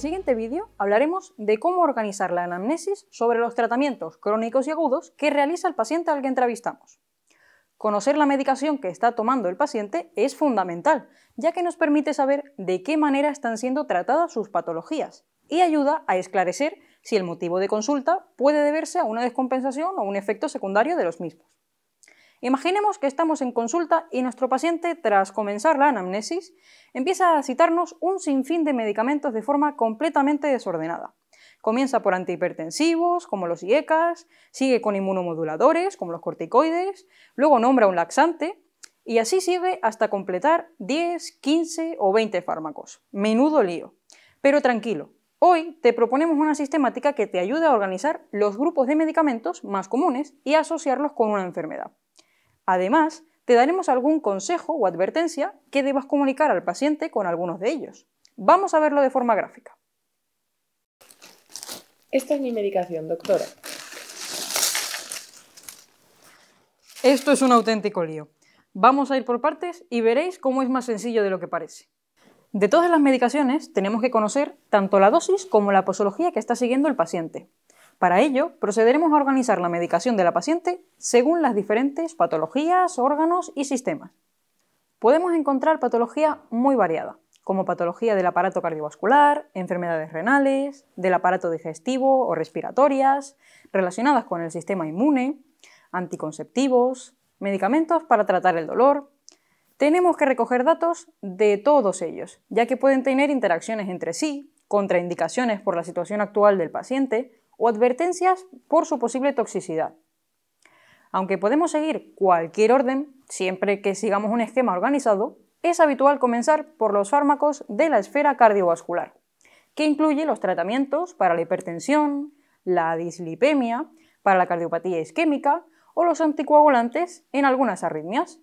el siguiente vídeo hablaremos de cómo organizar la anamnesis sobre los tratamientos crónicos y agudos que realiza el paciente al que entrevistamos. Conocer la medicación que está tomando el paciente es fundamental, ya que nos permite saber de qué manera están siendo tratadas sus patologías y ayuda a esclarecer si el motivo de consulta puede deberse a una descompensación o un efecto secundario de los mismos. Imaginemos que estamos en consulta y nuestro paciente, tras comenzar la anamnesis, empieza a citarnos un sinfín de medicamentos de forma completamente desordenada. Comienza por antihipertensivos, como los IECAs, sigue con inmunomoduladores, como los corticoides, luego nombra un laxante, y así sigue hasta completar 10, 15 o 20 fármacos. Menudo lío. Pero tranquilo, hoy te proponemos una sistemática que te ayude a organizar los grupos de medicamentos más comunes y a asociarlos con una enfermedad. Además, te daremos algún consejo o advertencia que debas comunicar al paciente con algunos de ellos. Vamos a verlo de forma gráfica. Esta es mi medicación, doctora. Esto es un auténtico lío. Vamos a ir por partes y veréis cómo es más sencillo de lo que parece. De todas las medicaciones tenemos que conocer tanto la dosis como la posología que está siguiendo el paciente. Para ello, procederemos a organizar la medicación de la paciente según las diferentes patologías, órganos y sistemas. Podemos encontrar patología muy variada, como patología del aparato cardiovascular, enfermedades renales, del aparato digestivo o respiratorias, relacionadas con el sistema inmune, anticonceptivos, medicamentos para tratar el dolor. Tenemos que recoger datos de todos ellos, ya que pueden tener interacciones entre sí, contraindicaciones por la situación actual del paciente o advertencias por su posible toxicidad. Aunque podemos seguir cualquier orden, siempre que sigamos un esquema organizado, es habitual comenzar por los fármacos de la esfera cardiovascular, que incluye los tratamientos para la hipertensión, la dislipemia, para la cardiopatía isquémica o los anticoagulantes en algunas arritmias.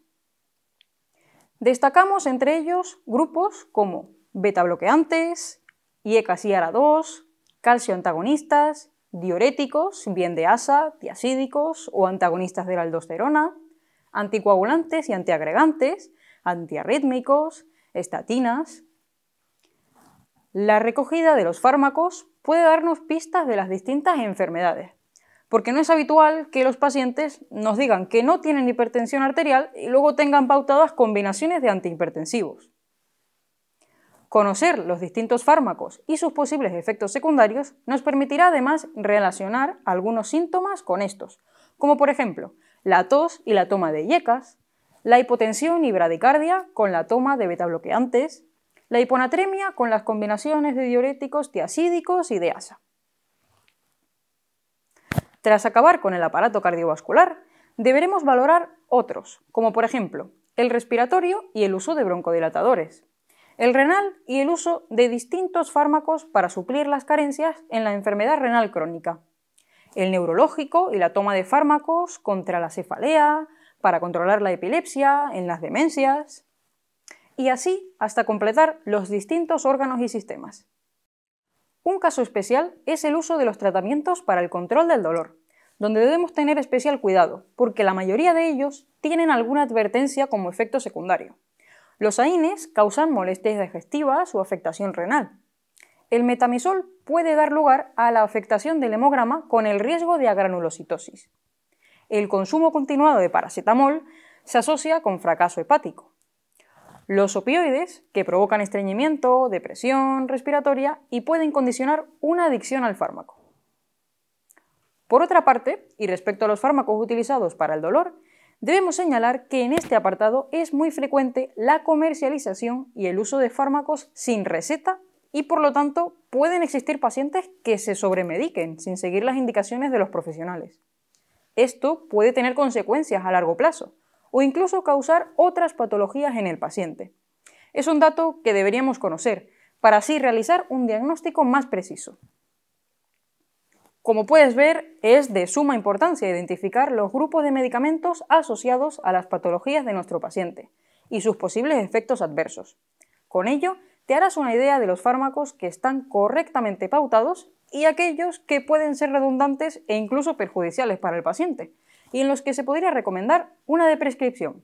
Destacamos entre ellos grupos como beta-bloqueantes, IECAs y ARA2, calcio antagonistas, diuréticos, bien de ASA, tiazídicos o antagonistas de la aldosterona, anticoagulantes y antiagregantes, antiarrítmicos, estatinas. La recogida de los fármacos puede darnos pistas de las distintas enfermedades, porque no es habitual que los pacientes nos digan que no tienen hipertensión arterial y luego tengan pautadas combinaciones de antihipertensivos. Conocer los distintos fármacos y sus posibles efectos secundarios nos permitirá además relacionar algunos síntomas con estos, como por ejemplo la tos y la toma de IECAs, la hipotensión y bradicardia con la toma de betabloqueantes, la hiponatremia con las combinaciones de diuréticos tiazídicos y de ASA. Tras acabar con el aparato cardiovascular, deberemos valorar otros, como por ejemplo el respiratorio y el uso de broncodilatadores, el renal y el uso de distintos fármacos para suplir las carencias en la enfermedad renal crónica, el neurológico y la toma de fármacos contra la cefalea, para controlar la epilepsia, en las demencias, y así hasta completar los distintos órganos y sistemas. Un caso especial es el uso de los tratamientos para el control del dolor, donde debemos tener especial cuidado, porque la mayoría de ellos tienen alguna advertencia como efecto secundario. Los AINES causan molestias digestivas o afectación renal. El metamizol puede dar lugar a la afectación del hemograma con el riesgo de agranulocitosis. El consumo continuado de paracetamol se asocia con fracaso hepático. Los opioides, que provocan estreñimiento, depresión respiratoria y pueden condicionar una adicción al fármaco. Por otra parte, y respecto a los fármacos utilizados para el dolor, debemos señalar que en este apartado es muy frecuente la comercialización y el uso de fármacos sin receta y por lo tanto pueden existir pacientes que se sobremediquen sin seguir las indicaciones de los profesionales. Esto puede tener consecuencias a largo plazo o incluso causar otras patologías en el paciente. Es un dato que deberíamos conocer para así realizar un diagnóstico más preciso. Como puedes ver, es de suma importancia identificar los grupos de medicamentos asociados a las patologías de nuestro paciente y sus posibles efectos adversos. Con ello, te harás una idea de los fármacos que están correctamente pautados y aquellos que pueden ser redundantes e incluso perjudiciales para el paciente, y en los que se podría recomendar una de prescripción.